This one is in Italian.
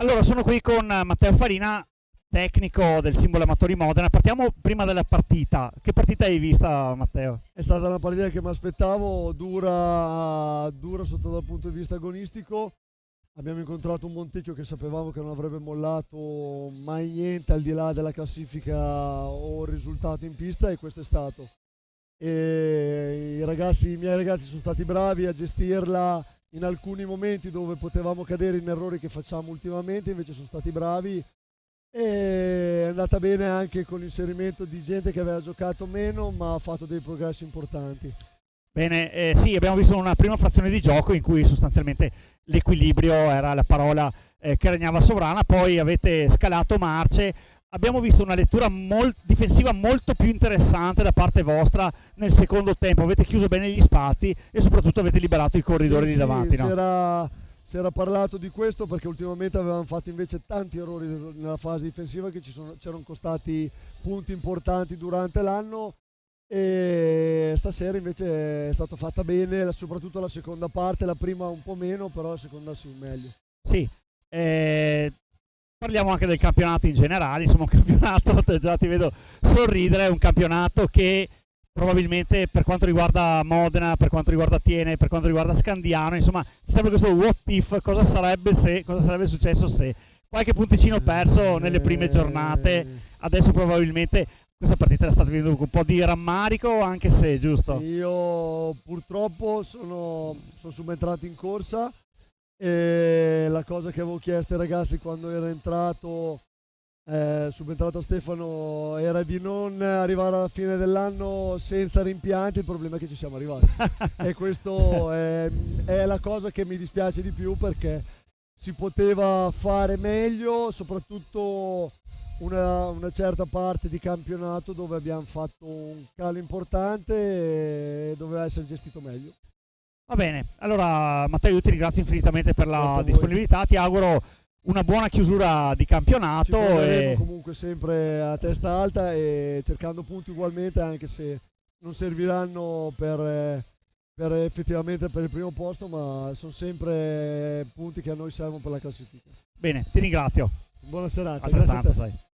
Allora, sono qui con Matteo Farina, tecnico del Simbolo Amatori Modena. Partiamo prima della partita. Che partita hai vista, Matteo? È stata una partita che mi aspettavo, dura sotto dal punto di vista agonistico. Abbiamo incontrato un Montecchio che sapevamo che non avrebbe mollato mai niente al di là della classifica o il risultato in pista, e questo è stato. E i miei ragazzi sono stati bravi a gestirla in alcuni momenti dove potevamo cadere in errori che facciamo ultimamente, invece sono stati bravi. E è andata bene anche con l'inserimento di gente che aveva giocato meno ma ha fatto dei progressi importanti. Bene, sì, abbiamo visto una prima frazione di gioco in cui sostanzialmente l'equilibrio era la parola che regnava sovrana, poi avete scalato marce. Abbiamo visto una lettura difensiva molto più interessante da parte vostra nel secondo tempo, avete chiuso bene gli spazi e soprattutto avete liberato i corridori di davanti. Sì, No? si era parlato di questo perché ultimamente avevamo fatto invece tanti errori nella fase difensiva che c'erano costati punti importanti durante l'anno, e stasera invece è stata fatta bene, soprattutto la seconda parte, la prima un po' meno, però la seconda sì, meglio. Sì, parliamo anche del campionato in generale, insomma un campionato, già ti vedo sorridere, è un campionato che probabilmente per quanto riguarda Modena, per quanto riguarda Tiene, per quanto riguarda Scandiano, insomma sempre questo what if, cosa sarebbe successo se, qualche punticino perso nelle prime giornate, adesso probabilmente questa partita la state vedendo con un po' di rammarico, anche se, giusto? Io purtroppo sono subentrato in corsa, e la cosa che avevo chiesto ai ragazzi quando era subentrato Stefano, era di non arrivare alla fine dell'anno senza rimpianti. Il problema è che ci siamo arrivati e questo è la cosa che mi dispiace di più, perché si poteva fare meglio, soprattutto una certa parte di campionato dove abbiamo fatto un calo importante e doveva essere gestito meglio. Va bene, allora Matteo, io ti ringrazio infinitamente per la disponibilità, ti auguro una buona chiusura di campionato. Ci proveremo comunque sempre a testa alta e cercando punti ugualmente, anche se non serviranno per effettivamente per il primo posto, ma sono sempre punti che a noi servono per la classifica. Bene, ti ringrazio. Buona serata, Altrettanto, grazie a te. sai.